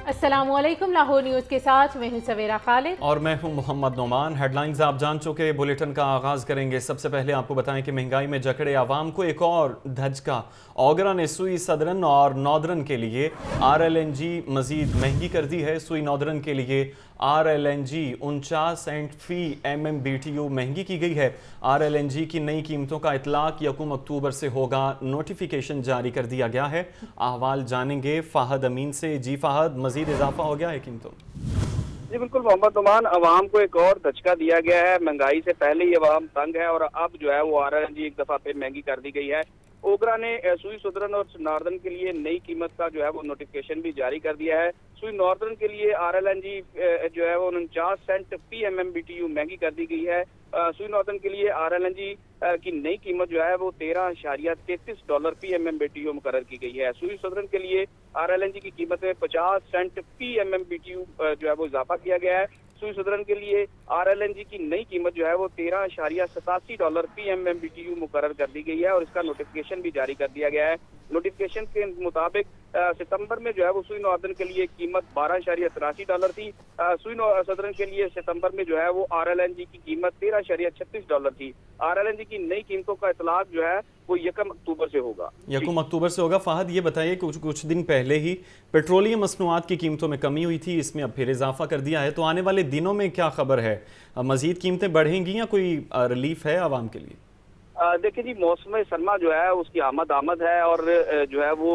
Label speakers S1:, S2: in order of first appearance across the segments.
S1: अस्सलाम वालेकुम। लाहौर न्यूज़ के साथ मैं हूं सवेरा खालिद
S2: और मैं हूं मोहम्मद नोमान। हेडलाइंस आप जान चुके। बुलेटिन का आगाज़ करेंगे। सबसे पहले आपको बताएं कि महंगाई में जकड़े आवाम को एक और धचका। ओगरा ने सुई सदरन और नॉर्दर्न के लिए RLNG मज़ीद महंगी कर दी है। सुई नॉर्दर्न के लिए RLNG 49 सेंट फ़ी MMBTU महंगी की गई है। RLNG की नई कीमतों का इतलाक 1 अक्टूबर से होगा। नोटिफिकेशन जारी कर दिया गया है। अहवाल जानेंगे फ़ाहद अमीन से। जी फ़ाहद, मज़ीद इजाफा हो गया है कीमतों में?
S3: जी बिल्कुल मोहम्मद नुमान, अवाम को एक और धचका दिया गया है। महंगाई से पहले ही अवाम तंग है और अब जो है वो RLNG एक दफा फिर महंगी कर दी गई है। ओगरा ने सुई सदरन और नॉर्दर्न के लिए नई कीमत का जो है वो नोटिफिकेशन भी जारी कर दिया है। सुई नॉर्दर्न के लिए RLNG जो है वो 49 सेंट फी MMBTU महंगी कर दी गई है। सुई नॉर्दर्न के लिए RLNG की नई कीमत जो है वो $13.33 फी MMBTU मुकर्रर की गई है। सुई सदरन के लिए RLNG की कीमत में 50 सेंट फी MMBTU जो है वो इजाफा किया गया है। सुई सदरन के लिए RLNG की नई कीमत जो है वो $13.87 फी MMBTU मुकर्रर कर दी गई है और इसका नोटिफिकेशन भी जारी कर दिया गया है। नोटिफिकेशन के मुताबिक सितंबर में जो है वो सुई नॉर्दर्न के लिए कीमत $12.83 थी। सुई सदरन के लिए सितंबर में जो है वो RLNG की कीमत $13.36 थी। RLNG की नई कीमतों का इतलाक जो है वो 1 अक्टूबर से होगा।
S2: 1 अक्टूबर से होगा। फ़ाहद, ये बताइए, कुछ दिन पहले ही पेट्रोलियम मसनूआत की कीमतों में कमी हुई थी, इसमें अब फिर इजाफा कर दिया है, तो आने वाले दिनों में क्या खबर है? मज़ीद कीमतें बढ़ेंगी या कोई रिलीफ है आवाम के लिए?
S3: देखिए जी, मौसम सरमा जो है उसकी आमद है और जो है वो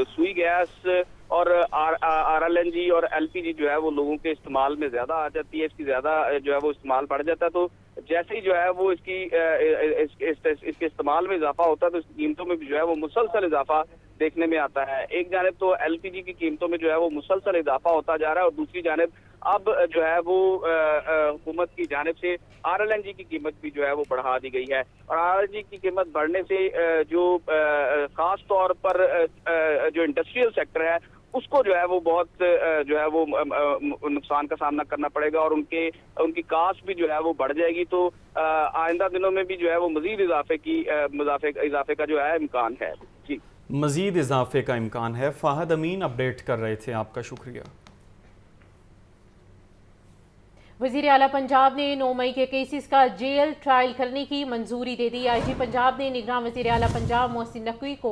S3: सुई गैस और RLNG और LPG जो है वो लोगों के इस्तेमाल में ज्यादा आ जाती है। इसकी ज्यादा जो है वो इस्तेमाल बढ़ जाता है, तो जैसे ही जो है वो इसके इस्तेमाल में इजाफा होता है तो इसकी कीमतों में भी जो है वो मुसलसल इजाफा देखने में आता है। एक जानिब तो LPG की कीमतों में जो है वो मुसलसल इजाफा होता जा रहा है और दूसरी जानिब अब जो है वो हुकूमत की जानिब से RLNG की कीमत भी जो है वो बढ़ा दी गई है। और RLNG की कीमत बढ़ने से जो खास तौर पर जो इंडस्ट्रियल सेक्टर है उसको जो है वो बहुत जो है वो नुकसान का सामना करना पड़ेगा और उनकी कास्ट भी जो है वो बढ़ जाएगी। तो आइंदा दिनों में भी जो है वो मजीद इजाफे का जो है इम्कान है। जी,
S2: मज़ीद इजाफे का इम्कान है। फ़ाहद अमीन अपडेट कर रहे थे, आपका शुक्रिया।
S1: वज़ीर आला पंजाब ने 9 मई के केसेस का जेल ट्रायल करने की मंजूरी दे दी। IG पंजाब ने निगरान वज़ीर आला पंजाब मोहसिन नकवी को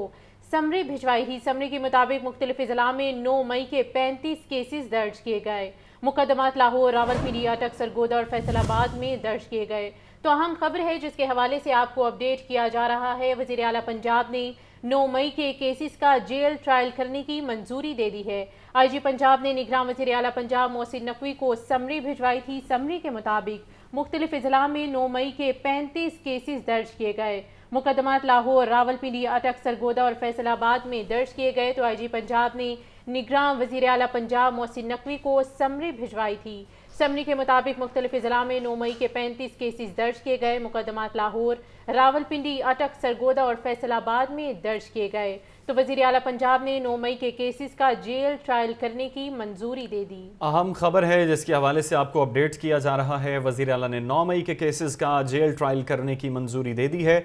S1: समरी भिजवाई थी। समरी के मुताबिक मुख्तलिफ अजला में 9 मई के 35 केसेस दर्ज किए गए। मुकदमात लाहौर, रावलपिंडी, अटक, सरगोदा और फैसलाबाद में दर्ज किए गए। तो अहम खबर है जिसके हवाले से आपको अपडेट किया जा रहा है। वज़ीर आला पंजाब ने 9 मई के केसेस का जेल ट्रायल करने की मंजूरी दे दी है। IG पंजाब ने निगरान वज़ीर आला पंजाब मोहसिन नकवी को समरी भिजवाई थी। समरी के मुताबिक मुख्तलिफ अजला में 9 मई के 35 केसेस दर्ज किए गए। मुकदमात लाहौर, रावलपिंडी, अटक, सरगोदा और फैसलाबाद में दर्ज किए गए। तो IG पंजाब ने निगरान वज़ीर आला पंजाब मोहसिन नकवी को समरी भिजवाई थी। समरी के मुताबिक मुख्तलिफ अजला में 9 मई के 35 केसेस दर्ज किए गए। मुकदमात लाहौर, रावलपिंडी, अटक, सरगोदा और फैसलाबाद में दर्ज किए गए। तो वज़ीर आला पंजाब ने 9 मई के केसेस का जेल ट्रायल करने की मंजूरी दे दी।
S2: अहम खबर है जिसके हवाले से आपको अपडेट किया जा रहा है। वज़ीर आला ने 9 मई के केसेस का जेल ट्रायल करने की मंजूरी दे दी है।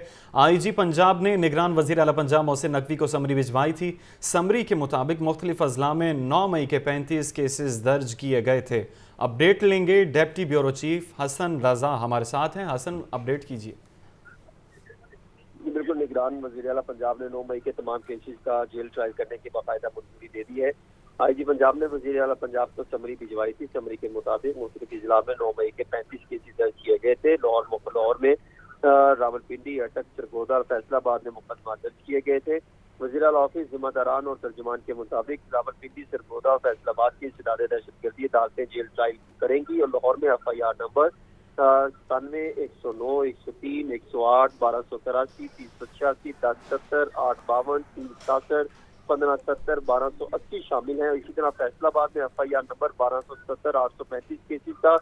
S2: IG पंजाब ने निगरान वज़ीर आला पंजाब मोहसिन नकवी को समरी भिजवाई थी। समरी के मुताबिक मुख्तलिफ अजला में 9 मई के 35 केसेस दर्ज किए गए थे। अपडेट लेंगे deputy bureau chief Hasan Raza हमारे साथ हैं। हसन, अपडेट कीजिए।
S4: बिल्कुल, निगरान वज़ीर आला पंजाब ने 9 मई के तमाम केसेस का जेल ट्रायल करने की बाकायदा मंजूरी दे दी है। IG पंजाब ने वज़ीर आला पंजाब को समरी भिजवाई थी। समरी के मुताबिक मुख्तलिफ अजला में 9 मई के 35 केसेस दर्ज किए गए थे। लाहौर में रावलपिंडी, अटक, सरगोदा और फैसलाबाद में मुकदमा दर्ज किए गए थे। वज़ीर आला ऑफिस जिम्मेदारान और तर्जुमान के मुताबिक रावलपिंडी, सरगोदा और फैसलाबाद की इदारे दहशतगर्दी अदालतें जेल ट्रायल करेंगी और लाहौर में FIR नंबर 97, 109, 103, 108, 1283, 386, 1070, 852, 367, 1570, 1280 शामिल हैं। इसी तरह फैसलाबाद में FIR नंबर 1270, 835 केसेस का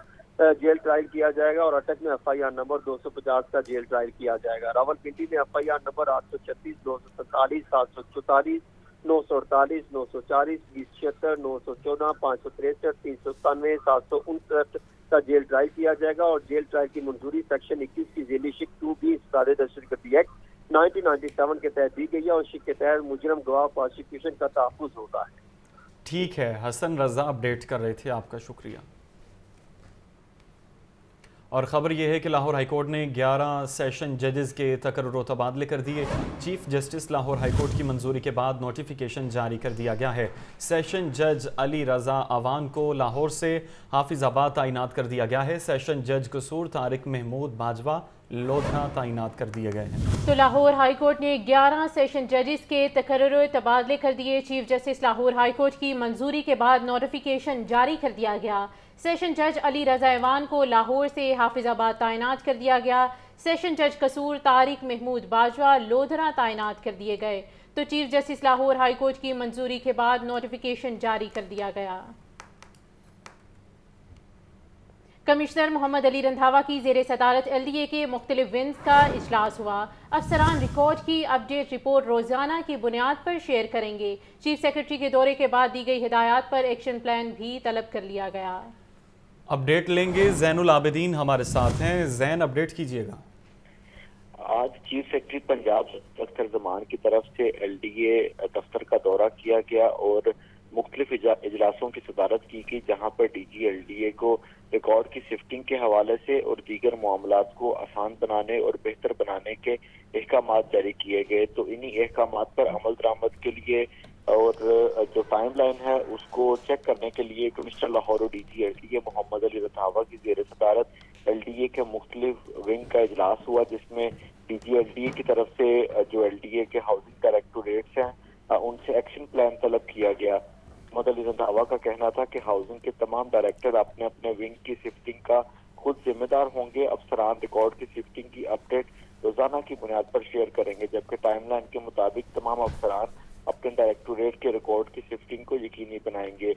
S4: जेल ट्रायल किया जाएगा और अटक में FIR नंबर 250 का जेल ट्रायल किया जाएगा। रावलपिंडी में FIR नंबर 836, 247, 744, 948, 940, 2076, 914, 563, 397, 759 का जेल ट्रायल किया जाएगा और जेल ट्रायल की मंजूरी सेक्शन 21 की ज़ेली शिक 2B इस्तारे दहशतगर्दी एक्ट 1997 के तहत दी गई है और शिक के तहत मुजरम गवाह प्रोसिक्यूशन का तहफ़्फ़ुज़ होता है।
S2: ٹھیک ہے حسن رضا اپڈیٹ کر رہے تھے، آپ کا شکریہ۔ اور خبر یہ ہے کہ لاہور ہائی کورٹ نے 11 سیشن ججز کے تقرر و تبادلے کر دیے۔ Chief justice Lahore high court کی منظوری کے بعد نوٹیفیکیشن جاری کر دیا گیا ہے۔ سیشن جج علی رضا اوان کو لاہور سے حافظ آباد تعینات کر دیا گیا ہے۔ سیشن جج قصور طارق محمود باجوہ لودھا تعینات کر دیے گئے ہیں۔
S1: تو لاہور ہائی کورٹ نے 11 سیشن ججز کے تقرر و تبادلے کر دیے۔ Chief justice Lahore high court کی منظوری کے بعد نوٹیفیکیشن جاری کر دیا گیا۔ سیشن جج علی رضا ایوان کو لاہور سے حافظ آباد تعینات کر دیا گیا۔ سیشن جج قصور طارق محمود باجوہ لودھرا تعینات کر دیے گئے۔ تو chief justice Lahore high court کی منظوری کے بعد نوٹیفیکیشن جاری کر دیا گیا۔ کمشنر محمد علی رندھاوا کی زیر صدارت LDA کے مختلف ونگز کا اجلاس ہوا۔ افسران ریکارڈ کی اپڈیٹ رپورٹ روزانہ کی بنیاد پر شیئر کریں گے۔ چیف سیکرٹری کے دورے کے بعد دی گئی ہدایات پر ایکشن پلان بھی طلب کر لیا گیا۔
S2: اپڈیٹ لیں گے، زین العابدین ہمارے ساتھ ہیں۔ زین اپڈیٹ کیجئے گا۔
S5: آج چیف سیکرٹری پنجاب اختر زمان کی طرف سے LDA دفتر کا دورہ کیا گیا اور مختلف اجلاسوں کی صدارت کی گئی، جہاں پر DG LDA کو ریکارڈ کی شفٹنگ کے حوالے سے اور دیگر معاملات کو آسان بنانے اور بہتر بنانے کے احکامات جاری کیے گئے۔ تو انہی احکامات پر عمل درآمد کے لیے اور جو ٹائم لائن ہے اس کو چیک کرنے کے لیے کمشنر لاہور اور DG LDA محمد علی رندھاوا کی زیر صدارت LDA کے مختلف ونگ کا اجلاس ہوا، جس میں DG LDA کی طرف سے جو LDA کے ہاؤسنگ ڈائریکٹوریٹس ہیں ان سے ایکشن پلان طلب کیا گیا۔ محمد علی رندھاوا کا کہنا تھا کہ ہاؤسنگ کے تمام ڈائریکٹر اپنے اپنے ونگ کی شفٹنگ کا خود ذمہ دار ہوں گے۔ افسران ریکارڈ کی شفٹنگ کی اپڈیٹ روزانہ کی بنیاد پر شیئر کریں گے، جبکہ ٹائم لائن کے مطابق تمام افسران اپنے ڈائریکٹوریٹ کے ریکارڈ کی شفٹنگ کو یقینی بنائیں گے۔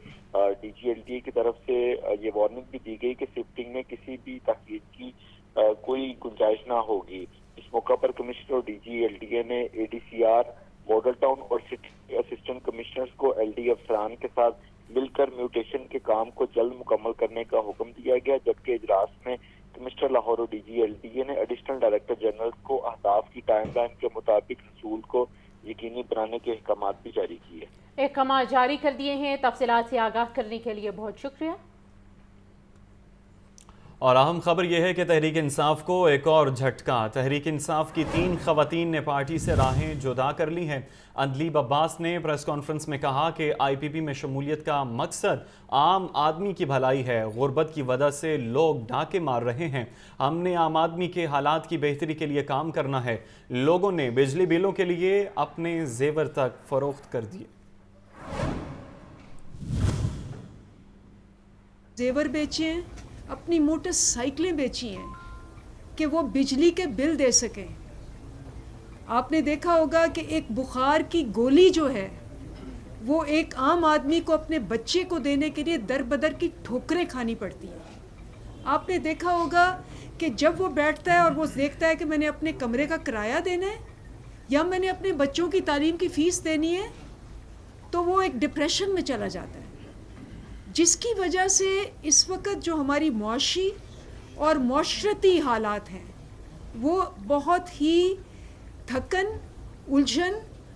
S5: DG LDA کی طرف سے یہ وارننگ بھی دی گئی کہ شفٹنگ میں کسی بھی تاخیر کی کوئی گنجائش نہ ہوگی۔ اس موقع پر کمشنر اور DG LDA نے ADCR ماڈل ٹاؤن اور سٹی اسسٹنٹ کمشنرز کو LDA افسران کے ساتھ مل کر میوٹیشن کے کام کو جلد مکمل کرنے کا حکم دیا گیا، جبکہ اجلاس میں کمشنر لاہور اور DG LDA نے ایڈیشنل ڈائریکٹر جنرل کو اہداف کی ٹائم لائن کے مطابق حصول کو یقینی بنانے کے احکامات بھی جاری کیے۔
S1: احکامات جاری کر دیے ہیں۔ تفصیلات سے آگاہ کرنے کے لیے بہت شکریہ۔
S2: اور اہم خبر یہ ہے کہ تحریک انصاف کو ایک اور جھٹکا۔ تحریک انصاف کی 3 خواتین نے پارٹی سے راہیں جدا کر لی ہیں۔ اندلیب عباس نے پریس کانفرنس میں کہا کہ IPP میں شمولیت کا مقصد عام آدمی کی بھلائی ہے۔ غربت کی وجہ سے لوگ ڈاکے مار رہے ہیں، ہم نے عام آدمی کے حالات کی بہتری کے لیے کام کرنا ہے۔ لوگوں نے بجلی بلوں کے لیے اپنے زیور تک فروخت کر دیے۔
S6: زیور بیچے ہیں، اپنی موٹر سائیکلیں بیچی ہیں کہ وہ بجلی کے بل دے سکیں۔ آپ نے دیکھا ہوگا کہ ایک بخار کی گولی جو ہے وہ ایک عام آدمی کو اپنے بچے کو دینے کے لیے در بدر کی ٹھوکریں کھانی پڑتی ہیں۔ آپ نے دیکھا ہوگا کہ جب وہ بیٹھتا ہے اور وہ دیکھتا ہے کہ میں نے اپنے کمرے کا کرایہ دینا ہے یا میں نے اپنے بچوں کی تعلیم کی فیس دینی ہے تو وہ ایک ڈپریشن میں چلا جاتا ہے، جس کی وجہ سے اس وقت جو ہماری معاشی اور معاشرتی حالات ہیں وہ بہت ہی تھکن، الجھن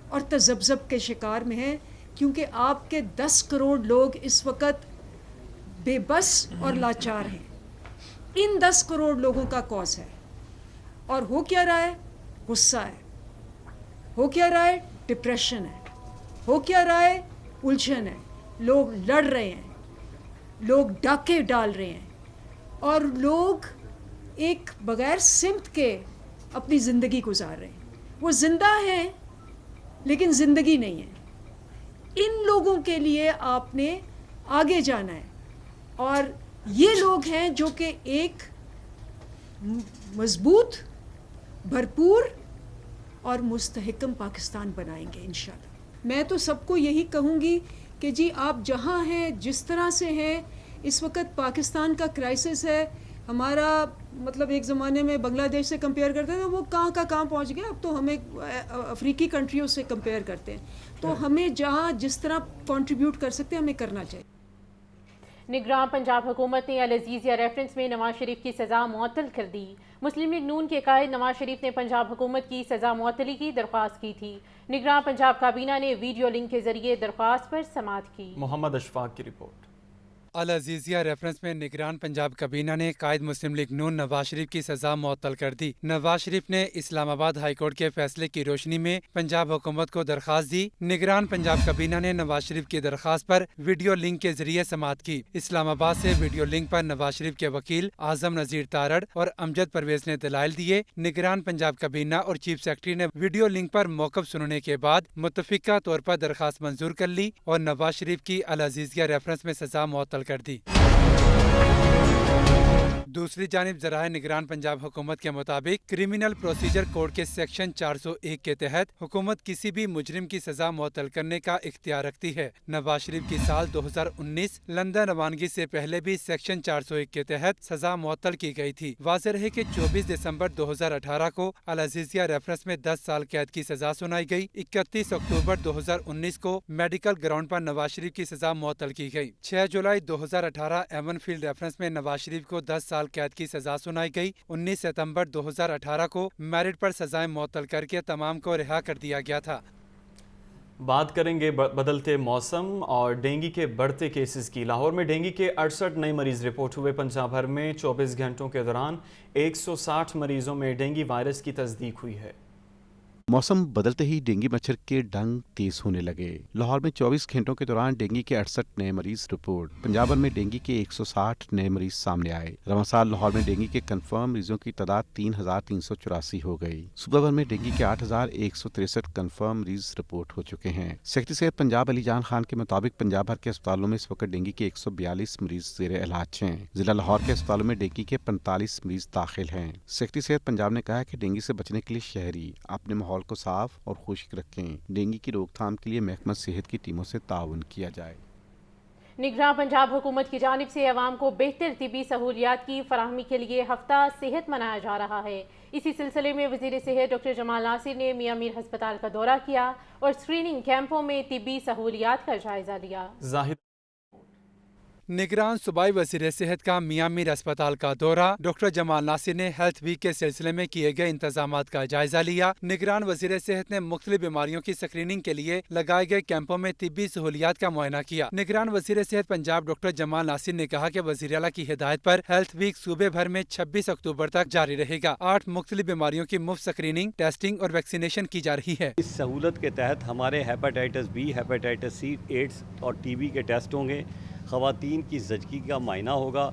S6: اور تذبذب کے شکار میں ہیں، کیونکہ آپ کے 10 کروڑ لوگ اس وقت بے بس اور لاچار ہیں۔ ان 10 کروڑ لوگوں کا کوز ہے، اور ہو کیا رہا ہے؟ غصہ ہے، ہو کیا رہا ہے؟ ڈپریشن ہے، ہو کیا رہا ہے؟ الجھن ہے، لوگ لڑ رہے ہیں، لوگ ڈاکے ڈال رہے ہیں، اور لوگ ایک بغیر سمت کے اپنی زندگی گزار رہے ہیں۔ وہ زندہ ہیں لیکن زندگی نہیں ہے۔ ان لوگوں کے لیے آپ نے آگے جانا ہے، اور یہ لوگ ہیں جو کہ ایک مضبوط، بھرپور اور مستحکم پاکستان بنائیں گے انشاءاللہ۔ میں تو سب کو یہی کہوں گی کہ جی آپ جہاں ہیں، جس طرح سے ہیں، اس وقت پاکستان کا کرائسس ہے۔ ہمارا مطلب ایک زمانے میں بنگلہ دیش سے کمپیئر کرتے تھے، وہ کہاں کا کہاں پہنچ گیا، اب تو ہمیں افریقی کنٹریوں سے کمپیئر کرتے ہیں۔ تو ہمیں جہاں جس طرح کنٹریبیوٹ کر سکتے ہیں ہمیں کرنا چاہیے۔
S1: निगरान पंजाब हुकूमत ने अल अजीज़िया रेफरेंस में नवाज शरीफ की सज़ा मुअत्तल कर दी। मुस्लिम लीग नून के कायद नवाज शरीफ ने पंजाब हुकूमत की सज़ा मुअत्तली की दरख्वास्त की थी। निगरान पंजाब काबीना ने वीडियो लिंक के जरिए दरख्वास्त पर समाअत की।
S2: मोहम्मद अशफाक की रिपोर्ट।
S7: अल अजीज़िया रेफरेंस में निगरान पंजाब काबीना ने कायद मुस्लिम लीग नून नवाज शरीफ की सजा मुअत्तल कर दी। नवाज शरीफ ने इस्लामाबाद हाई कोर्ट के फैसले की रोशनी में पंजाब हुकूमत को दरख्वास्त दी। निगरान पंजाब काबीना ने नवाज शरीफ की दरख्वास्त पर वीडियो लिंक के जरिए समाअत की। इस्लामाबाद से वीडियो लिंक पर नवाज शरीफ के वकील आजम नजीर तारड़ और अमजद परवेज ने दलाइल दिए। निगरान पंजाब काबीना और चीफ सेक्रेटरी ने वीडियो लिंक पर मौक़िफ़ सुनने के बाद मुत्तफ़िका तौर पर दरख्वास्त मंजूर कर ली और नवाज शरीफ की अल अजीज़िया रेफरेंस में सजा मुअत्तल कर दी। दूसरी जानिब ज़राए निगरान पंजाब हुकूमत के मुताबिक क्रिमिनल प्रोसीजर कोड के सेक्शन 401 के तहत हुकूमत किसी भी मुजरिम की सजा मुअत्तल करने का इख्तियार रखती है। नवाज शरीफ की साल 2019 लंदन रवानगी से पहले भी सेक्शन 401 के तहत सजा मुअत्तल की गई थी। वाज़ेह रहे कि 24 दिसंबर 2018 को अल अजीज़िया रेफरेंस में 10 साल कैद की सजा सुनाई गई। 31 अक्टूबर 2019 को मेडिकल ग्राउंड पर नवाज शरीफ की सजा मुअत्तल की गई। 6 जुलाई 2018 एवन फील्ड रेफरेंस में नवाज शरीफ को 10 साल कैद की सजा सुनाई गई। 19 सितंबर 2018 को मेरिट पर सजाएं मुअत्तल करके तमाम को रिहा कर दिया गया था।
S2: बात करेंगे बदलते मौसम और डेंगू के बढ़ते केसेस की। लाहौर में डेंगू के 68 नए मरीज रिपोर्ट हुए। पंजाब भर में 24 घंटों के दौरान 160 मरीजों में डेंगू वायरस की तस्दीक हुई है।
S8: मौसम बदलते ही डेंगू मच्छर के डंग तेज होने लगे। लाहौर में 24 घंटों के दौरान डेंगू के 68 नए मरीज रिपोर्ट। पंजाब भर में डेंगू के 160 नए मरीज सामने आए। रवां साल लाहौर में डेंगू के कंफर्म मरीजों की तादाद 3384 हो गई। सूबा भर में डेंगू के 8163 कंफर्म मरीज रिपोर्ट हो चुके हैं। सेक्रेटरी सेहत पंजाब अली जान खान के मुताबिक पंजाब भर के अस्पतालों में इस वक्त डेंगू के 142 मरीज जेर इलाज हैं। जिला लाहौर के अस्पतालों में डेंगू के 45 मरीज दाखिल हैं। सेक्रेटरी सेहत पंजाब ने कहा है कि डेंगू से बचने के लिए शहरी अपने माहौल को साफ और खुश्क रखें। डेंगू की रोकथाम के लिए महकमा सेहत की टीमों से ताउन किया जाए।
S1: निगरान पंजाब हुकूमत की जानिब से अवाम को बेहतर तिबी सहूलियात की फराहमी के लिए हफ्ता सेहत मनाया जा रहा है। इसी सिलसिले में वज़ीर सेहत डॉक्टर जमाल नासिर ने मियां मीर हस्पताल का दौरा किया और स्क्रीनिंग कैंपों में तिबी सहूलियात का जायजा लिया।
S7: निगरान सूबाई वज़ीर सेहत का मियां मीर अस्पताल का दौरा। डॉक्टर जमाल नासिर ने हेल्थ वीक के सिलसिले में किए गए इंतजामात का जायजा लिया। निगरान वज़ीर सेहत ने मुख्तलिफ बीमारियों की स्क्रीनिंग के लिए लगाए गए कैंपों में तिब्बी सहूलियात का मुआयना किया। निगरान वज़ीर सेहत पंजाब डॉक्टर जमाल नासिर ने कहा कि वज़ीर आला की हिदायत पर हेल्थ वीक सूबे भर में 26 अक्टूबर तक जारी रहेगा। 8 मुख्तलिफ बीमारियों की मुफ्त स्क्रीनिंग, टेस्टिंग और वैक्सीनेशन की जा रही है।
S9: इस सहूलत के तहत हमारे hepatitis B, hepatitis C, AIDS और टीबी के टेस्ट होंगे। ख़वातीन की ज़चगी का मायना होगा।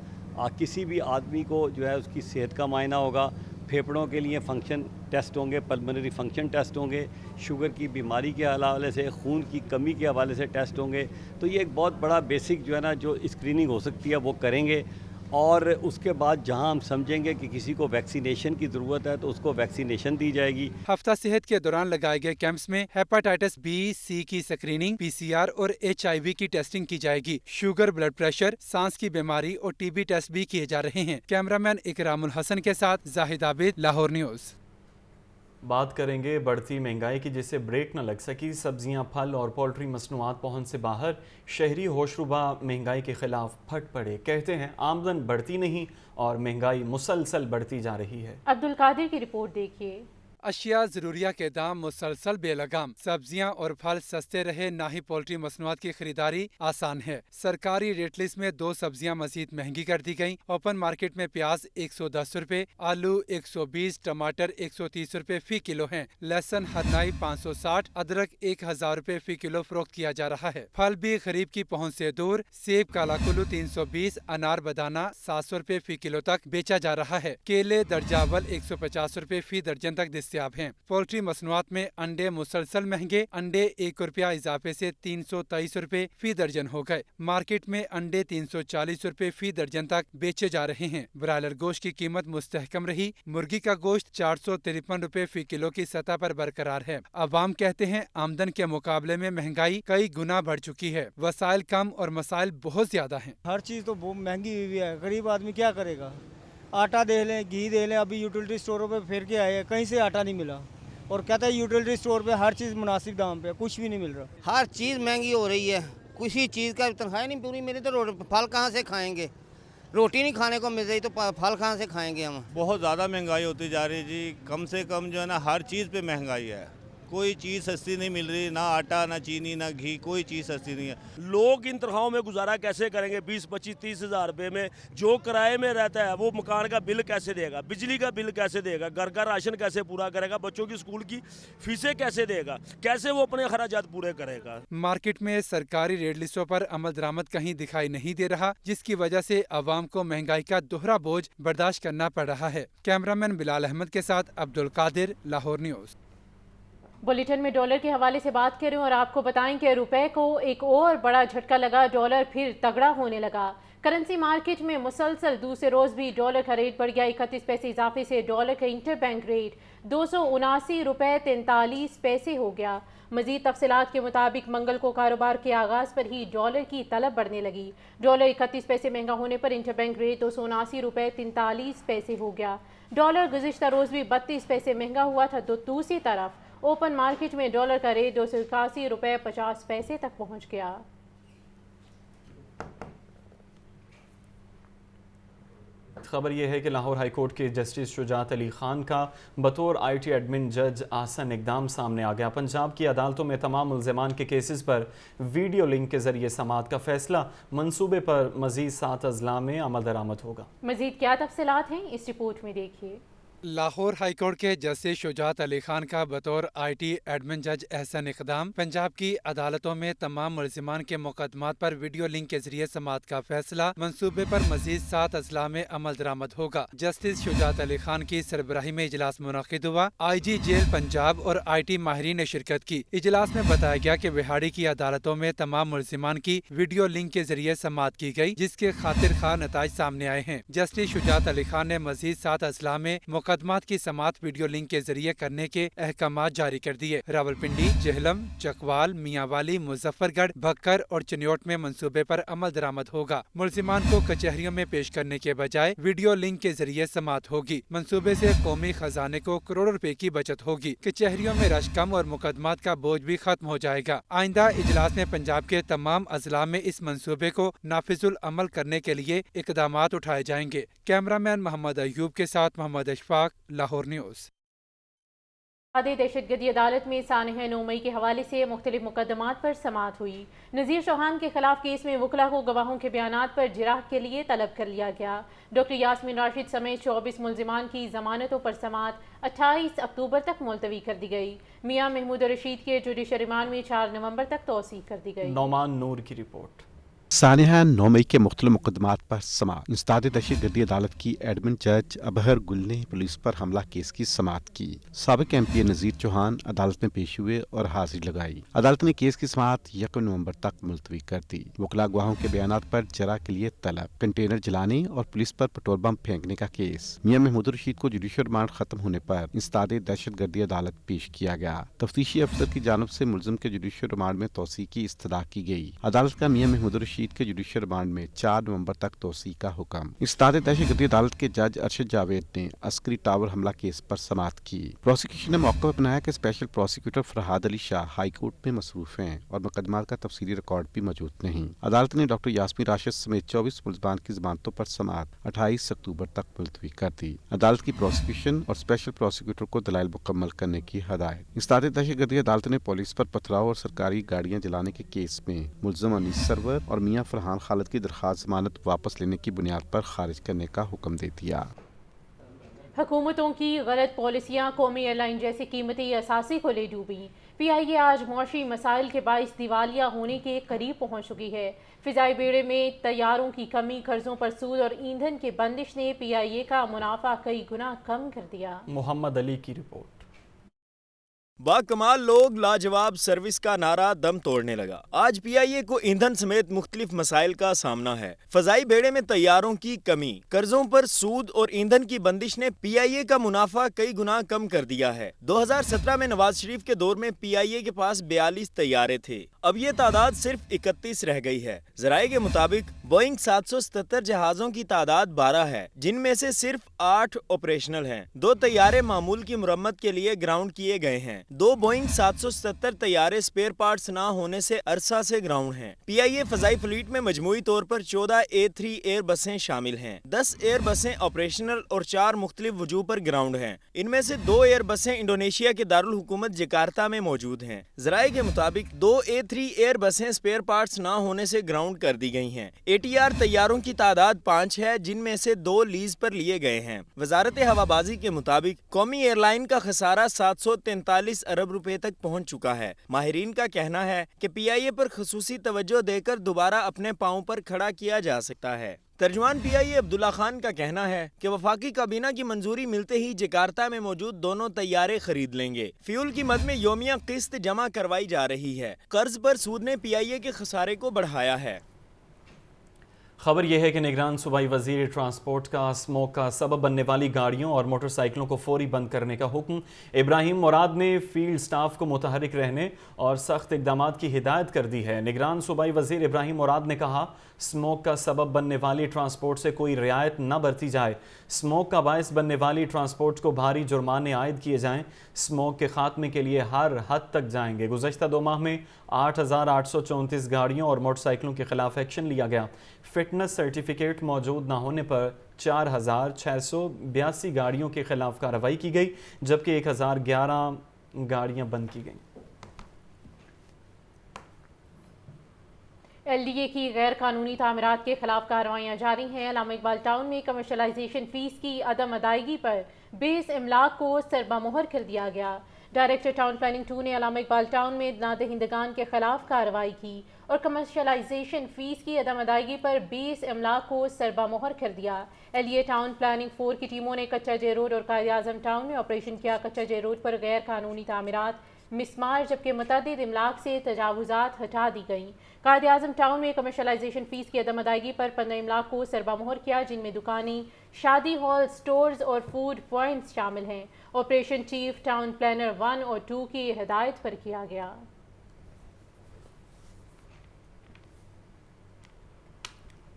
S9: किसी भी आदमी को जो है उसकी सेहत का मायना होगा। फेफड़ों के लिए फंक्शन टेस्ट होंगे, पल्मोनरी फंक्शन टेस्ट होंगे। शुगर की बीमारी के हवाले से, खून की कमी के हवाले से टेस्ट होंगे। तो ये एक बहुत बड़ा बेसिक जो है ना जो स्क्रीनिंग हो सकती है वो करेंगे। और उसके बाद जहां हम समझेंगे कि किसी को वैक्सीनेशन की ज़रूरत है तो उसको वैक्सीनेशन दी जाएगी।
S7: हफ्ता सेहत के दौरान लगाए गए कैंप्स में हेपेटाइटिस बी, सी की स्क्रीनिंग, PCR और HIV की टेस्टिंग की जाएगी। शुगर, ब्लड प्रेशर, सांस की बीमारी और TB टेस्ट भी किए जा रहे हैं। कैमरामैन इकरामुल हसन के साथ जाहिद आबिद, लाहौर न्यूज़।
S2: बात करेंगे बढ़ती महंगाई की जिससे ब्रेक न लग सकी। सब्जियां, फल और पोल्ट्री मसनूआत पहुंच से बाहर। शहरी होशरुबा महंगाई के खिलाफ फट पड़े। कहते हैं आमदन बढ़ती नहीं और महंगाई मुसलसल बढ़ती जा रही है।
S1: अब्दुल कादिर की रिपोर्ट देखिए।
S7: अशिया ज़रूरिया के दाम मुसलसल बेलगाम। सब्जियां और फल सस्ते रहे, ना ही पोल्ट्री मसनूआत की खरीदारी आसान है। सरकारी रेट लिस्ट में 2 सब्जियां मजीद महंगी कर दी गयी। ओपन मार्केट में प्याज 110 रुपए, आलू 120, टमाटर 130 रुपए फी किलो हैं। लहसुन हरनाई 560, अदरक 1000 रुपए फी किलो फरोख्त किया जा रहा है। फल भी गरीब की पहुँच से दूर। सेब काला कुल्लू 320, अनार बदाना 700 रुपए फी किलो तक बेचा जा रहा है। केले दर्जावल 150 रुपए फी दर्जन तक दस्तियाब हैं। पोल्ट्री मसनूआत में अंडे मुसलसल महंगे। अंडे 1 रुपया इजाफे से 323 रुपए फी दर्जन हो गए। मार्केट में अंडे 340 रुपए फी दर्जन तक बेचे जा रहे हैं। ब्रायलर गोश्त की कीमत मुस्तहकम रही। मुर्गी का गोश्त 453 रुपए फी किलो की सतह पर बरकरार है। अवाम कहते हैं आमदन के मुकाबले में महंगाई कई गुना बढ़ चुकी है। वसाइल कम और मसाइल बहुत ज्यादा हैं।
S10: हर चीज़ तो बहुत महंगी हुई है। गरीब आदमी क्या करेगा? आटा दे लें, घी दे लें। अभी यूटिलिटी स्टोरों पे फिर के आए, कहीं से आटा नहीं मिला और कहता है यूटिलिटी स्टोर पे हर चीज़ मुनासिब दाम पे, कुछ भी नहीं मिल रहा।
S11: हर चीज़ महंगी हो रही है, किसी चीज़ का तनख्वाह नहीं पूरी मेरी, तो फल कहाँ से खाएंगे? रोटी नहीं खाने को मिल रही तो फल कहाँ से खाएंगे हम?
S12: बहुत ज़्यादा महंगाई होती जा रही है जी। कम से कम जो है ना हर चीज़ पे महंगाई है। कोई चीज़ सस्ती नहीं मिल रही, ना आटा ना चीनी ना घी, कोई चीज़ सस्ती नहीं है।
S13: लोग इन तनख्वाहों में गुजारा कैसे करेंगे? 20, 25, 30 हज़ार रुपये में जो किराए में रहता है वो मकान का बिल कैसे देगा, बिजली का बिल कैसे देगा, घर का राशन कैसे पूरा करेगा, बच्चों की स्कूल की फीसें कैसे देगा, कैसे वो अपने खर्चात पूरे करेगा?
S7: मार्केट में सरकारी रेट लिस्टों पर अमल दरामद कहीं दिखाई नहीं दे रहा, जिसकी वजह से आवाम को महंगाई का दोहरा बोझ बर्दाश्त करना पड़ रहा है। कैमरामैन बिलाल अहमद के साथ अब्दुल कादिर, लाहौर न्यूज़।
S1: बुलेटिन में डॉलर के हवाले से बात करें और आपको बताएं कि रुपए को एक और बड़ा झटका लगा, डॉलर फिर तगड़ा होने लगा। करेंसी मार्केट में मुसलसल दूसरे रोज़ भी डॉलर का रेट बढ़ गया। 31 पैसे इजाफे से डॉलर का इंटरबैंक रेट 279 रुपये 43 पैसे हो गया। मजीद तफसीलात के मुताबिक मंगल को कारोबार के आगाज़ पर ही डॉलर की तलब बढ़ने लगी। डॉलर 31 पैसे महंगा होने पर इंटरबैंक रेट 279 रुपये 43 पैसे हो गया। डॉलर गुज़िश्ता रोज़ भी 32 पैसे महंगा हुआ था। तो दूसरी तरफ ओपन मार्केट में डॉलर का रेट 281 रुपये 50 पैसे तक पहुंच गया।
S2: खबर यह है कि लाहौर हाई कोर्ट के जस्टिस शुजात अली खान का बतौर IT एडमिन जज आसन इकदाम सामने आ गया। पंजाब की अदालतों में तमाम मुल्ज़िमान के केसेस पर वीडियो लिंक के जरिए समाअत का फैसला, मंसूबे पर मजीद 7 अजला में अमल दरामद होगा।
S1: मजीद क्या तफसीलात हैं इस रिपोर्ट में देखिए।
S7: लाहौर हाई कोर्ट के जस्टिस शुजात अली खान का बतौर IT एडमिन जज एहसन इकदाम पंजाब की अदालतों में तमाम मुल्ज़िमान के मुकदमात पर वीडियो लिंक के जरिए समाअत का फैसला, मंसूबे पर मजीद 7 अजला में अमल दरामद होगा। जस्टिस शुजात अली खान की सरबराही में इजलास मुनक़िद हुआ। IG जेल पंजाब और IT माहिरीन ने शिरकत की। इजलास में बताया गया कि बिहाड़ी की अदालतों में तमाम मुल्ज़िमान की वीडियो लिंक के जरिए समाअत की गई, जिसके खातिर खा नताइज सामने आए हैं। जस्टिस शुजात अली खान ने मजीद 7 अजला में मुकदमात की समाअत वीडियो लिंक के जरिए करने के अहकामात जारी कर दिए। रावलपिंडी, जेहलम, चकवाल, मियांवाली, मुजफ्फरगढ़, भक्कर और चिन्योट में मंसूबे पर अमल दरामद होगा। मुल्ज़िमान को कचहरियों में पेश करने के बजाय वीडियो लिंक के जरिए समाअत होगी। मंसूबे से कौमी खजाने को करोड़ों रुपए की बचत होगी। कचहरियों में रश कम और मुकदमात का बोझ भी खत्म हो जाएगा। आइंदा इजलास में पंजाब के तमाम अजला में इस मंसूबे को नाफिजुल अमल करने के लिए इकदामात उठाए जाएंगे। कैमरामैन मोहम्मद अयूब के साथ मोहम्मद अशफाक, लाहौर न्यूज़।
S1: दहशतगर्दी अदालत में सानह 9 मई के हवाले से मुख्तलिफ मुकदमात पर समाअत हुई। नज़ीर चौहान के खिलाफ केस में वकला को गवाहों के बयानात पर जिराह के लिए तलब कर लिया गया। डॉक्टर यास्मीन राशिद समेत 24 मुल्ज़िमान की जमानतों पर समाअत 28 अक्टूबर तक मुलतवी कर दी गई। मियां महमूद रशीद के जुडिशल रिमांड में 4 नवंबर तक तौसीह कर दी गई।
S2: नौमान नूर की रिपोर्ट।
S8: सानिहा 9 मई के मुख्तलिफ मुकदमात पर समाअत। इंसदाद दहशतगर्दी अदालत की एडमिन जज अबहर गुल ने पुलिस पर हमला केस की समाअत की। साबिक MP नज़ीर चौहान अदालत में पेश हुए और हाजिरी लगाई। अदालत ने केस की समाअत 1 नवंबर तक मुलतवी कर दी। वकला गवाहों के बयानात पर जरा के लिए तलब, कंटेनर जलाने और पुलिस पर पेट्रोल बम फेंकने का केस। मियां महमूद रशीद को जुडिशल रिमांड खत्म होने पर इंसदाद दहशतगर्दी अदालत पेश किया गया। तफ्तीशी अफसर की जानब से मुलजिम के जुडिशल रिमांड में तोसी की इस्तदा की गई। अदालत का मियां महमूद रशीद के जुडिशल रिमांड में 4 नवंबर तक तोसी का हुक्म। इंसदाद दहशतगर्दी अदालत के जज अरशद जावेद ने अस्करी टावर हमला केस पर समाअत की। प्रोसिक्यूशन ने मौके पर बनाया कि special prosecutor Farhad Ali Shah high court में मसरूफ हैं और मुकदमात का तफसीली रिकॉर्ड भी मौजूद नहीं। अदालत ने डॉक्टर यास्मीन राशिद समेत 24 मुल्ज़िमान की जमानतों पर समाअत 28 अक्टूबर तक मुलतवी कर दी। अदालत की प्रोसिक्यूशन और स्पेशल प्रोसिक्यूटर को दलाइल मुकम्मल करने की हदायत। इंसदाद दहशतगर्दी अदालत ने पुलिस पर पथराव और सरकारी गाड़ियां जलाने के केस में मुल्ज़िम अनीस सरवर और मियां फरहान खालिद की दरखास्त जमानत वापस लेने की बुनियाद पर खारिज करने का हुक्म दे दिया।
S1: हुकूमतों की गलत पॉलिसियाँ कौमी एयरलाइन जैसे कीमती असासी को ले डूबी। PIA आज मौशी मसाइल के बाइस दिवालिया होने के करीब पहुँच चुकी है। फ़िज़ाई बेड़े में तैयारों की कमी, कर्जों पर सूद और ईंधन की बंदिश ने PIA का मुनाफा कई गुना कम कर दिया।
S2: मोहम्मद अली की रिपोर्ट।
S14: बाकमाल लोग लाजवाब सर्विस का नारा दम तोड़ने लगा। आज PIA को ईंधन समेत मुख्तलिफ मसाइल का सामना है। फ़ज़ाई बेड़े में तैयारों की कमी, कर्जों पर सूद और ईंधन की बंदिश ने PIA का मुनाफा कई गुना कम कर दिया है। 2017 में नवाज शरीफ के दौर में PIA के पास 42 तैयारे थे, अब ये तादाद सिर्फ 31 रह गई है। ज़राए के मुताबिक बोइंग 777 जहाज़ों की तादाद 12 है, जिनमें से सिर्फ 8 ऑपरेशनल हैं। 2 तैयारे मामूल की मुरम्मत के लिए ग्राउंड किए गए हैं। हैं। 2 बोइंग 777 तैयारे स्पेयर पार्ट्स ना होने से अरसा से ग्राउंड हैं। PIA फजाई फ्लीट में मजमूई तौर पर 14 A3 एयर बसें शामिल हैं। 10 एयर बसें ऑपरेशनल और 4 मुख्तलिफ वजूह पर ग्राउंड हैं। इनमें से 2 एयर बसें इंडोनेशिया के दारुल हुकूमत जकार्ता में मौजूद हैं। ज़राए के मुताबिक 2 A3 एयर बसें स्पेयर पार्ट्स ना होने से ग्राउंड कर दी गई हैं। ATR तैयारों की तादाद 5 है, जिनमें से 2 लीज पर लिए गए हैं। वजारत हवाबाजी के मुताबिक कौमी एयरलाइन का खसारा 743 अरब रुपए तक पहुंच चुका है। माहिरीन का कहना है कि PIA पर खसूसी तवज्जो देकर दोबारा अपने पांव पर खड़ा किया जा सकता है। तर्जुमान PIA अब्दुल्ला खान का कहना है कि वफाकी काबीना की मंजूरी मिलते ही जकार्ता में मौजूद दोनों तैयारे खरीद लेंगे। फ्यूल की मद में योमिया किस्त जमा करवाई जा रही है। कर्ज पर सूद ने PIA के खसारे को बढ़ाया है।
S2: खबर यह है कि निगरान सूबाई वजीर ट्रांसपोर्ट का स्मोक का सबब बनने वाली गाड़ियों और मोटरसाइकिलों को फौरी बंद करने का हुक्म। इब्राहिम मुराद ने फील्ड स्टाफ को मुतहरिक रहने और सख्त इकदाम की हिदायत कर दी है। निगरान सूबाई वजीर इब्राहिम मुराद ने कहा, स्मोक का सबब बनने वाली ट्रांसपोर्ट से कोई रियायत न बरती जाए। स्मोक का बायस बनने वाली ट्रांसपोर्ट को भारी जुर्माने आयद किए जाएं। स्मोक के खात्मे के लिए हर हद तक जाएंगे। गुज़श्ता 2 माह में 8,834 गाड़ियों और मोटरसाइकिलों के खिलाफ एक्शन लिया गया। फिटनेस सर्टिफिकेट मौजूद न होने पर 4,682 गाड़ियों के खिलाफ कार्रवाई की गई, जबकि 1,011 गाड़ियां बंद की गईं।
S1: LDA की गैर कानूनी तामीरात के खिलाफ कार्रवाइयाँ जारी हैं। अल्लामा इकबाल टाउन में कमर्शलाइजेशन फीस की अदम अदायगी पर बेस इमलाक को सरबामुहर कर दिया गया। डायरेक्टर टाउन प्लानिंग 2 ने अल्लामा इकबाल टाउन में नादहिंदगान के खिलाफ कार्रवाई की और कमर्शलाइजेशन फीस की अदम अदायगी पर बेस इमलाक को सरबामुहर कर दिया। LDA टाउन प्लानिंग 4 की टीमों ने कच्चा जे रोड और कायद आज़म टाउन में ऑपरेशन किया। कच्चा जे रोड पर गैर कानूनी तामीरात मिसमार जबकि मुतअद्दिद इमलाक से तजावुजात हटा दी गईं। कायद आज़म टाउन में कमर्शलाइजेशन फीस की अदम अदायगी पर 15 इमलाक को सरबामुहर किया, जिनमें दुकानें, शादी हॉल, स्टोर्स और फूड पॉइंट्स शामिल हैं। ऑपरेशन चीफ टाउन प्लानर 1 और 2 की हिदायत पर किया गया।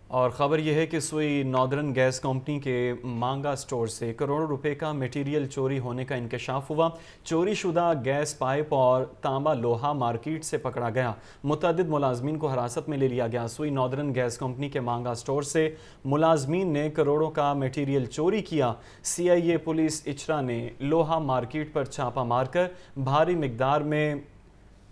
S2: और ख़बर यह है कि सुई नॉर्दर्न गैस कंपनी के मांगा स्टोर से करोड़ों रुपए का मटेरियल चोरी होने का इंकशाफ हुआ। चोरी शुदा गैस पाइप और तांबा लोहा मार्केट से पकड़ा गया। मुतअद्दिद मुलाजमीन को हिरासत में ले लिया गया। सुई नॉर्दर्न गैस कंपनी के मांगा स्टोर से मुलाजमीन ने करोड़ों का मटेरियल चोरी किया। CIA पुलिस इचरा ने लोहा मार्केट पर छापा मारकर भारी मिकदार में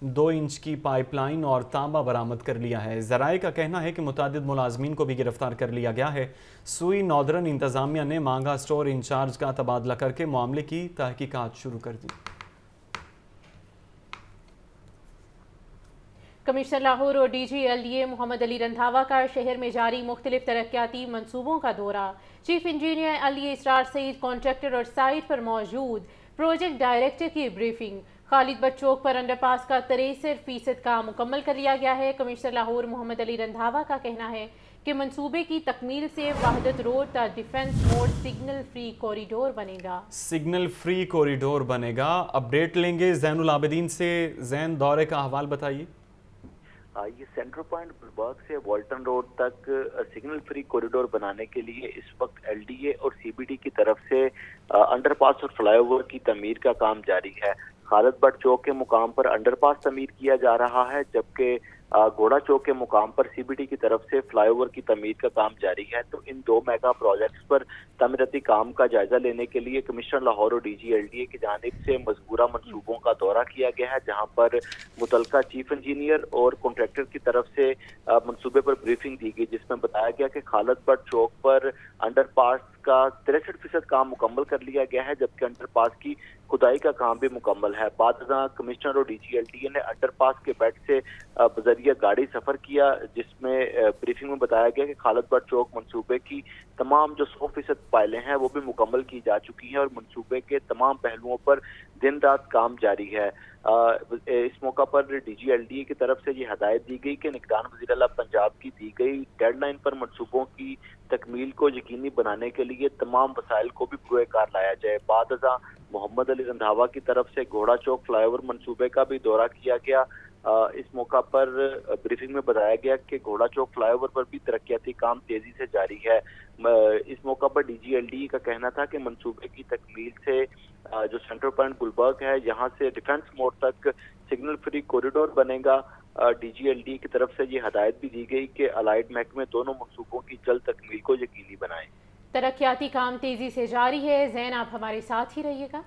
S2: 2 इंच की पाइपलाइन और तांबा बरामद कर लिया है। ज़राए का कहना है कि मुतादिद मुलाजमीन को भी गिरफ्तार कर लिया गया है। सुई नॉर्दर्न इंतज़ामिया ने मांगा स्टोर इंचार्ज का तबादला करके मामले की तहकीकात शुरू कर दी।
S1: कमिश्नर लाहौर और DG LDA मोहम्मद अली रंधावा का शहर में जारी मुख्तलिफ तरक्याती मंसूबों का दौरा। चीफ इंजीनियर LDA इसरार सईद, कॉन्ट्रैक्टर और साइट पर मौजूद प्रोजेक्ट डायरेक्टर की ब्रीफिंग। खालिद बट चौक पर अंडरपास का 63% काम मुकम्मल कर लिया गया है। कमिश्नर लाहौर मोहम्मद अली रंधावा का कहना है कि मंसूबे की तकमील से वहदत रोड तक defence mode signal free corridor बनेगा।
S2: सिग्नल फ्री कॉरिडोर बनेगा। अपडेट लेंगे ज़ैनुल आबिदीन से। ज़ैन, दौरे का अहवाल बताइए।
S5: ये सेंट्रल पॉइंट गुलबर्ग से वॉल्टन रोड तक सिग्नल फ्री कॉरिडोर बनाने के लिए इस वक्त LDA और CBD की तरफ से अंडरपास और फ्लाईओवर की तमीर का काम जारी है। खालिद बट चौक के मुकाम पर अंडरपास तमीर किया जा रहा है, जबकि घोड़ा चौक के मुकाम पर CBD की तरफ से फ्लाईओवर की तमीर का काम जारी है। तो इन 2 मेगा प्रोजेक्ट्स पर तमीराती काम का जायजा लेने के लिए कमिश्नर लाहौर और DG LDA की जानिब से मज़कूरा मंसूबों का दौरा किया गया है, जहां पर मुतलका चीफ इंजीनियर और कॉन्ट्रैक्टर की तरफ से मंसूबे पर ब्रीफिंग दी गई, जिसमें बताया गया कि खालिद बट चौक पर अंडरपास का 63% काम मुकम्मल कर लिया गया है, जबकि अंडरपास की खुदाई का काम भी मुकम्मल है। बाद कमिश्नर और DG LDA ने अंडरपास के बेड से बजरिया गाड़ी सफर किया, जिसमें ब्रीफिंग में बताया गया कि खालिद बट चौक मंसूबे की तमाम जो 100% फाइलें हैं वो भी मुकम्मल की जा चुकी हैं और मंसूबे के तमाम पहलुओं पर दिन रात काम जारी है। इस मौका पर DG LDA की तरफ से ये हदायत दी गई कि निगरान वज़ीर आला पंजाब की दी गई डेडलाइन पर मंसूबों की तकमील को यकीनी बनाने के लिए तमाम वसाइल को भी पुरकार लाया जाए। बाद मोहम्मद अली रंधावा की तरफ से घोड़ा चौक फ्लाईओवर मंसूबे का भी दौरा किया गया। इस मौका पर ब्रीफिंग में बताया गया कि घोड़ा चौक फ्लाईओवर पर भी तरक्याती काम तेजी से जारी है। इस मौका पर DG LDA का कहना था कि मंसूबे की तकमील से जो सेंट्रल पॉइंट गुलबर्ग है यहाँ से डिफेंस मोड़ तक सिग्नल फ्री कॉरिडोर बनेगा। DGLD की तरफ से ये हदायत भी दी गई कि अलाइड महकमे दोनों मंसूबों की जल्द तकमील को यकीनी बनाएं।
S1: तरक्याती काम तेजी से जारी है। जैन, आप हमारे साथ ही रहिएगा।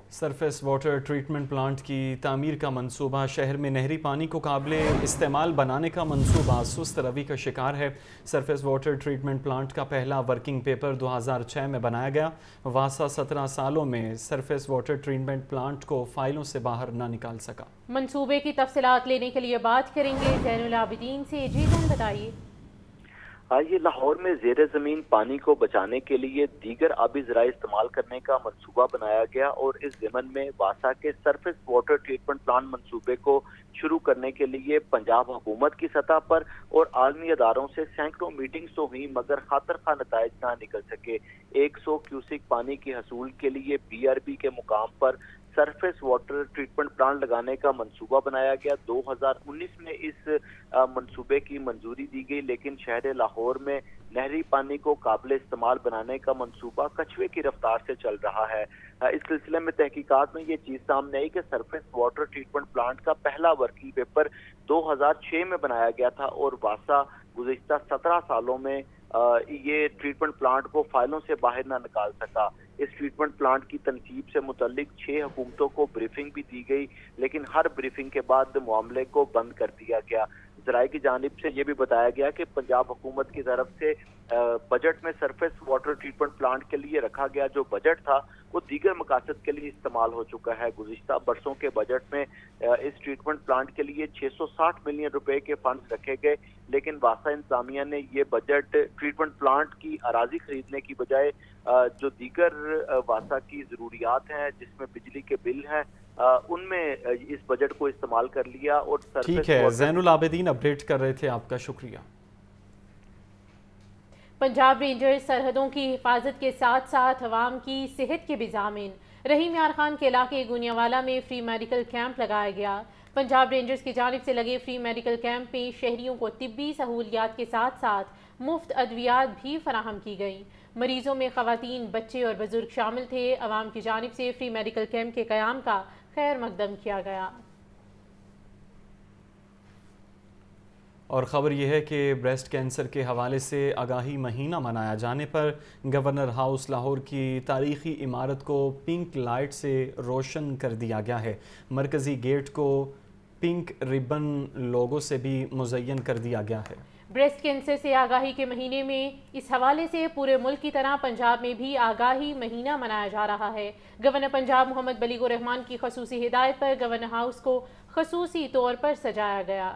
S2: सरफेस वाटर ट्रीटमेंट प्लांट की तामीर का मंसूबा, शहर में नहरी पानी को काबिले इस्तेमाल बनाने का मंसूबा सुस्त रवि का शिकार है। सरफेस वाटर ट्रीटमेंट प्लांट का पहला वर्किंग पेपर 2006 में बनाया गया। वासा 17 सालों में सरफेस वाटर ट्रीटमेंट प्लांट को फाइलों से बाहर ना निकाल सका।
S1: मंसूबे की तफसीलात लेने के लिए बात करेंगे जैनुल आबिदीन से। जी जैन, बताइए।
S5: ये लाहौर में ज़ेरे ज़मीन पानी को बचाने के लिए दीगर आबी ज़राए इस्तेमाल करने का मंसूबा बनाया गया और इस ज़मन में वासा के सरफेस वाटर ट्रीटमेंट प्लांट मंसूबे को शुरू करने के लिए पंजाब हुकूमत की सतह पर और आलमी अदारों से सैकड़ों मीटिंग्स तो हुई मगर खातर खा नताइज ना निकल सके। 100 क्यूसिक पानी की हसूल के लिए BRB के मुकाम पर सरफेस वाटर ट्रीटमेंट प्लांट लगाने का मंसूबा बनाया गया। 2019 में इस मंसूबे की मंजूरी दी गई, लेकिन शहर लाहौर में नहरी पानी को काबिल इस्तेमाल बनाने का मंसूबा कछुए की रफ्तार से चल रहा है। इस सिलसिले में तहकीकात में ये चीज सामने आई कि सरफेस वाटर ट्रीटमेंट प्लांट का पहला वर्किंग पेपर 2006 में बनाया गया था और वासा गुज़िश्ता 17 सालों में ये ट्रीटमेंट प्लांट को फाइलों से बाहर ना निकाल सका। इस ट्रीटमेंट प्लांट की तनसीब से मुतल्लिक 6 हुकूमतों को ब्रीफिंग भी दी गई, लेकिन हर ब्रीफिंग के बाद मामले को बंद कर दिया गया। ज़राए की जानिब से ये भी बताया गया कि पंजाब हुकूमत की तरफ से बजट में सरफेस वाटर ट्रीटमेंट प्लांट के लिए रखा गया जो बजट था वो दीगर मकासद के लिए इस्तेमाल हो चुका है। गुज़िश्ता बरसों के बजट में इस ट्रीटमेंट प्लांट के लिए 660 मिलियन रुपए के फंड्स रखे गए, लेकिन वासा इंतजामिया ने ये बजट ट्रीटमेंट प्लांट की अराजी खरीदने की बजाय जो दीगर वासा की ज़रूरियात हैं जिसमें बिजली के बिल हैं उनमें इस बजट को इस्तेमाल कर लिया। और
S2: ठीक है, जैनुल आबिदीन अपडेट कर रहे थे, आपका शुक्रिया।
S1: पंजाब रेंजर्स सरहदों की हिफाजत के साथ साथ अवाम की सेहत के भी ज़ामिन। रहीम यार खान के इलाके गुनियावाला में फ्री मेडिकल कैंप लगाया गया। पंजाब रेंजर्स की जानिब से लगे फ्री मेडिकल कैंप में शहरियों को तिब्बी सहूलियात के साथ साथ मुफ्त अद्वियात भी फराहम की गई। मरीजों में ख़वातीन, बच्चे और बुजुर्ग शामिल थे। अवाम की जानिब से फ्री मेडिकल कैंप के क़याम का खैर मकदम किया गया।
S2: और ख़बर यह है कि ब्रेस्ट कैंसर के हवाले से आगाही महीना मनाया जाने पर गवर्नर हाउस लाहौर की तारीख़ी इमारत को पिंक लाइट से रोशन कर दिया गया है। मरकज़ी गेट को पिंक रिबन लोगों से भी मुज़य्यन कर दिया गया है।
S1: ब्रेस्ट कैंसर से आगाही के महीने में इस हवाले से पूरे मुल्क की तरह पंजाब में भी आगाही महीना मनाया जा रहा है। गवर्नर पंजाब मोहम्मद बलीगुर रहमान की खसूसी हिदायत पर गवर्नर हाउस को खसूसी तौर पर सजाया गया।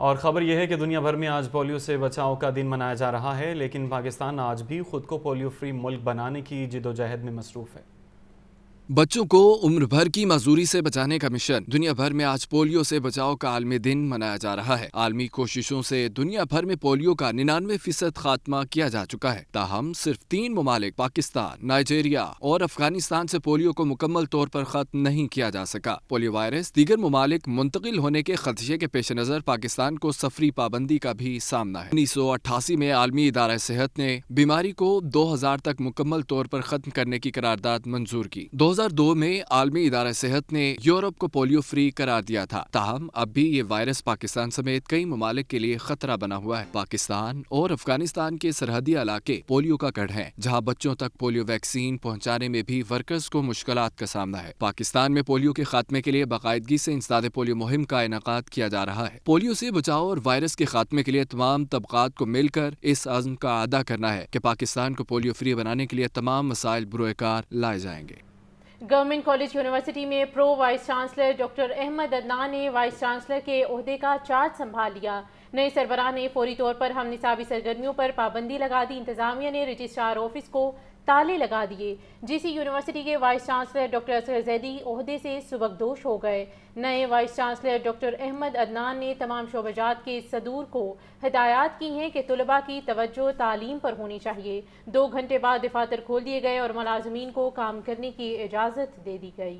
S2: और ख़बर यह है कि दुनिया भर में आज पोलियो से बचाव का दिन मनाया जा रहा है, लेकिन पाकिस्तान आज भी खुद को पोलियो फ्री मुल्क बनाने की जिदोजहद में मसरूफ़ है।
S15: बच्चों को उम्र भर की मजदूरी से बचाने का मिशन। दुनिया भर में आज पोलियो से बचाव का आलमी दिन मनाया जा रहा है। आलमी कोशिशों से दुनिया भर में पोलियो का 99% खात्मा किया जा चुका है। ताहम सिर्फ 3 ममालिक पाकिस्तान, नाइजीरिया और अफगानिस्तान से पोलियो को मुकम्मल तौर पर खत्म नहीं किया जा सका। पोलियो वायरस दीगर ममालिक मुंतकिल होने के खदशे के पेश नज़र पाकिस्तान को सफरी पाबंदी का भी सामना है। 1988 में आलमी इदारा सेहत ने बीमारी को 2000 तक मुकम्मल तौर पर खत्म करने की करारदाद मंजूर की। 2002 में आलमी इदारा सेहत ने यूरोप को पोलियो फ्री करार दिया था। ताहम अब भी ये वायरस पाकिस्तान समेत कई ममालिक के लिए खतरा बना हुआ है। पाकिस्तान और अफगानिस्तान के सरहदी इलाके पोलियो का गढ़ हैं, जहां बच्चों तक पोलियो वैक्सीन पहुंचाने में भी वर्कर्स को मुश्किलात का सामना है। पाकिस्तान में पोलियो के खात्मे के लिए बाकायदगी से इंसदाद पोलियो मुहिम का इनेकाद किया जा रहा है। पोलियो से बचाव और वायरस के खात्मे के लिए तमाम तबकात को मिलकर इस अज़्म का अदा करना है कि पाकिस्तान को पोलियो फ्री बनाने के लिए तमाम मसाइल बुरोकार लाए जाएंगे।
S1: गवर्नमेंट कॉलेज यूनिवर्सिटी में pro vice chancellor doctor Ahmad Adnan ने वाइस चांसलर के ओहदे का चार्ज संभाल लिया। नए सरबराह ने फौरी तौर पर हम निसाबी सरगर्मियों पर पाबंदी लगा दी। इंतजामिया ने रजिस्ट्रार ऑफिस को ताले लगा दिए। जीसी यूनिवर्सिटी के vice chancellor doctor Asghar Zaidi ओहदे से सुबकदोश हो गए। नए vice chancellor doctor Ahmad Adnan ने तमाम शोबजात के सदूर को हिदायत की हैं कि तलबा की तवज्जो तालीम पर होनी चाहिए। 2 घंटे बाद दफातर खोल दिए गए और मुलाजमीन को काम करने की इजाज़त दे दी गई।